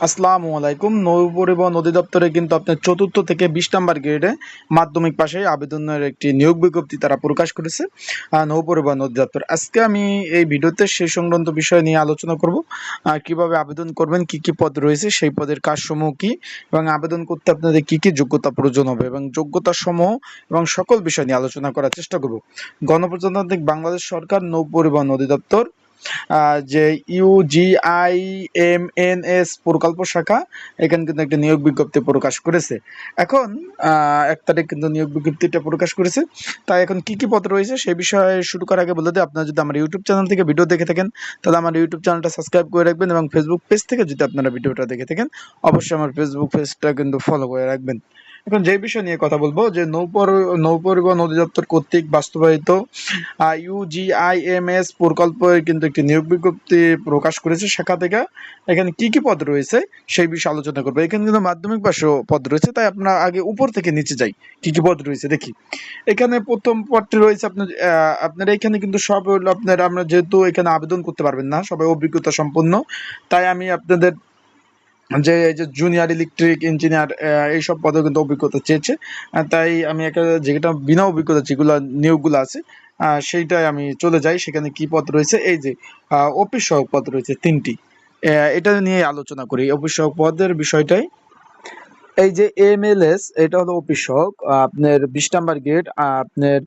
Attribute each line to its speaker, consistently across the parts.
Speaker 1: আসসালামু আলাইকুম। নৌ পরিবহন অধিদপ্তরে কিন্তু আপনার ৪র্থ থেকে ২০ নাম্বার গ্রেডে মাধ্যমিক পাশে আবেদনের একটি নিয়োগ বিজ্ঞপ্তি তারা প্রকাশ করেছে নৌ পরিবহন অধিদপ্তর। আজকে আমি এই ভিডিওতে সেই সংক্রান্ত বিষয় নিয়ে আলোচনা করব। কিভাবে আবেদন করবেন, কি কি পদ রয়েছে, সেই পদের কাজসমূহ কি এবং আবেদন করতে আপনাদের কি কি যোগ্যতা প্রয়োজন হবে এবং যোগ্যতা সমূহ এবং সকল বিষয় নিয়ে আলোচনা করার চেষ্টা করব। গণপ্রজাতান্ত্রিক বাংলাদেশ সরকার নৌ পরিবহন অধিদপ্তর যে ইউজিআইএমএনএস প্রকল্প শাখা এখানে কিন্তু একটা নিয়োগ বিজ্ঞপ্তি প্রকাশ করেছে। এখন ১ তারিখ কিন্তু নিয়োগ বিজ্ঞপ্তিটা প্রকাশ করেছে। তাই এখন কি কি পদ রয়েছে সেই বিষয়ে শুরু করার আগে বলে দিই, আপনারা যদি আমার ইউটিউব চ্যানেল থেকে ভিডিও দেখে থাকেন তাহলে আমার ইউটিউব চ্যানেলটা সাবস্ক্রাইব করে রাখবেন এবং ফেসবুক পেজ থেকে যদি আপনারা ভিডিওটা দেখে থাকেন অবশ্যই আমার ফেসবুক পেজটা কিন্তু ফলো করে রাখবেন। এখন যে বিষয় নিয়ে কথা বলবো যে নৌ পরিবহন অধিদপ্তর কর্তৃক বাস্তবায়িত ইউজিআইএমএস প্রকল্পের কিন্তু একটি নিয়োগ বিজ্ঞপ্তি প্রকাশ করেছে শাখা থেকে। এখানে কি কি পদ রয়েছে সেই বিষয়ে আলোচনা করবো। এখানে কিন্তু মাধ্যমিক পাশেও পদ রয়েছে, তাই আপনার আগে উপর থেকে নিচে যাই কি কি পদ রয়েছে দেখি। এখানে প্রথম পদটি রয়েছে আপনার এখানে কিন্তু সব হলো আপনার, আমরা যেহেতু এখানে আবেদন করতে পারবেন না সবাই অভিজ্ঞতা সম্পন্ন, তাই আমি আপনাদের যে এই যে জুনিয়র ইলেকট্রিক ইঞ্জিনিয়ার এইসব পদে কিন্তু অভিজ্ঞতা চেয়েছে। তাই আমি একটা যেটা বিনা অভিজ্ঞতা যেগুলো নিয়োগগুলো আছে সেইটাই আমি চলে যাই। সেখানে কি পদ রয়েছে, এই যে অফিস সহায়ক পদ রয়েছে ৩টি। এটা নিয়ে আলোচনা করি অফিস সহায়ক পদের বিষয়টাই। এই যে এমএলএস এটা হলো অফিস সহায়ক, আপনার ২০ নাম্বার গ্রেড, আপনার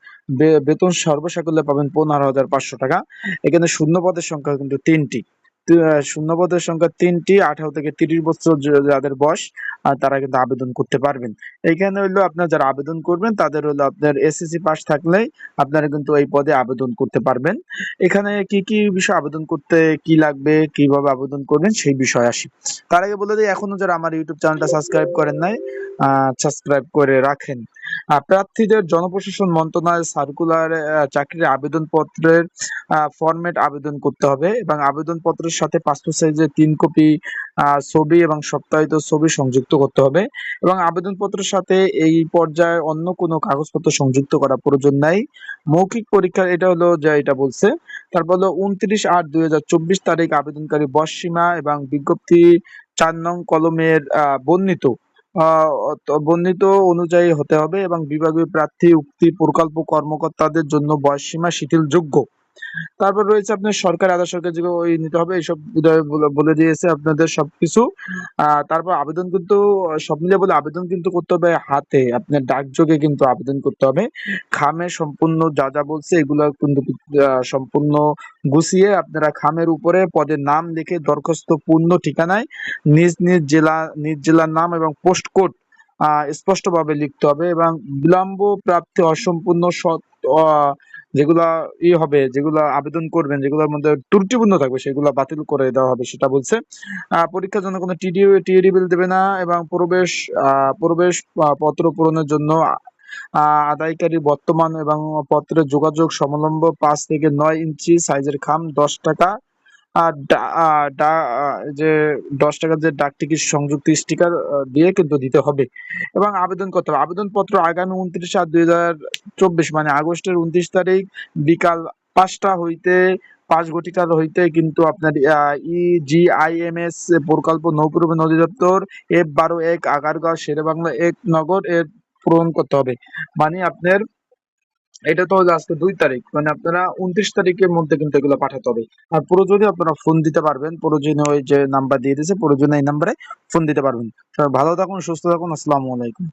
Speaker 1: বেতন সর্বসাকুল্যে পাবেন ১৫,৫০০ টাকা। এখানে শূন্য পদের সংখ্যা কিন্তু ৩টি। শূন্য পদের সংখ্যা ৩টি। ১৮ থেকে ৩০ বছর যাদের বয়স তারা কিন্তু আবেদন করতে পারবেন। এইখানে হলো আপনার যারা আবেদন করবেন তাদের হলো আপনার এসএসসি পাস থাকলেই আপনারা কিন্তু এই পদে আবেদন করতে পারবেন। এখানে কি কি বিষয় আবেদন করতে কি লাগবে, কিভাবে আবেদন করবেন সেই বিষয়ে আসি। তার আগে বলে দিই, এখনো যারা আমার ইউটিউব চ্যানেলটা সাবস্ক্রাইব করেন নাই সাবস্ক্রাইব করে রাখেন। প্রার্থীদের জনপ্রশাসন মন্ত্রণালয়ের সার্কুলার চাকরির আবেদনপত্রের ফরম্যাট আবেদন করতে হবে এবং আবেদনপত্রের সাথে পাসপোর্ট সাইজের ৩ কপি ছবি এবং সত্যায়িত ছবি সংযুক্ত করতে হবে এবং আবেদনপত্রের সাথে এই পর্যায়ে অন্য কোনো কাগজপত্র সংযুক্ত করা প্রয়োজন নাই। মৌখিক পরীক্ষা এটা হলো যা এটা বলছে। তারপর হলো ২৯/৮/২০২৪ তারিখ আবেদনকারী বয়সসীমা এবং বিজ্ঞপ্তি ৪ নং কলমের বর্ণিত অনুযায়ী হতে হবে এবং বিভাগীয় প্রার্থী উক্তি প্রকল্প কর্মকর্তাদের জন্য বয়সসীমা শিথিলযোগ্য। তারপর রয়েছে আপনার সরকারি আধা সরকারি যেগুলো ওই নিতে হবে, এইসব বলে দিয়েছে আপনাদের সবকিছু। তারপর আবেদন কিন্তু সব মিলিয়ে বলে আবেদন কিন্তু করতে হবে হাতে, আপনার ডাকযোগে কিন্তু আবেদন করতে হবে। খামে সম্পূর্ণ যা যা বলছে এগুলো কিন্তু সম্পূর্ণ গুছিয়ে আপনারা খামের উপরে পদের নাম লিখে দরখাস্ত পূর্ণ ঠিকানায় নিজ জেলার নাম এবং পোস্ট কোড স্পষ্টভাবে লিখতে হবে এবং বিলম্ব প্রাপ্তি অসম্পূর্ণ যেগুলা হবে, যেগুলা আবেদন করবেন যেগুলোর মধ্যে ত্রুটিপূর্ণ থাকবে সেগুলো বাতিল করে দেওয়া হবে সেটা বলছে। পরীক্ষার জন্য কোনো টিএডি বিল দেবে না এবং প্রবেশ পত্র পূরণের জন্য আদায়কারী বর্তমান এবং পত্রের যোগাযোগ সমলম্ব ৫ থেকে ৯ ইঞ্চি সাইজের খাম ১০ টাকা আর যে ১০ টাকার যে ডাক টিকিট সংযুক্ত স্টিকার দিয়ে কিন্তু দিতে হবে এবং আবেদন করতে হবে। আবেদনপত্র আগামী ২৯/৮/২০২৪ মানে আগস্টের ২৯ তারিখ বিকাল ৫টা হইতে ৫ ঘটিকার হইতে কিন্তু আপনার ইজিআইএমএস প্রকল্প নৌ পরিবহন অধিদপ্তর F12-১ আগারগাঁও শেরেবাংলা ১ নগর এর পূরণ করতে হবে। মানে আপনার এটা তো আজকে ২ তারিখ, মানে আপনারা ২৯ তারিখের মধ্যে কিন্তু এগুলো পাঠাতে হবে। আর প্রয়োজনে আপনারা ফোন দিতে পারবেন, প্রয়োজনে ওই যে নাম্বার দিয়ে দিয়েছে প্রয়োজনে এই নাম্বারে ফোন দিতে পারবেন। সবাই ভালো থাকুন, সুস্থ থাকুন। আসসালামু আলাইকুম।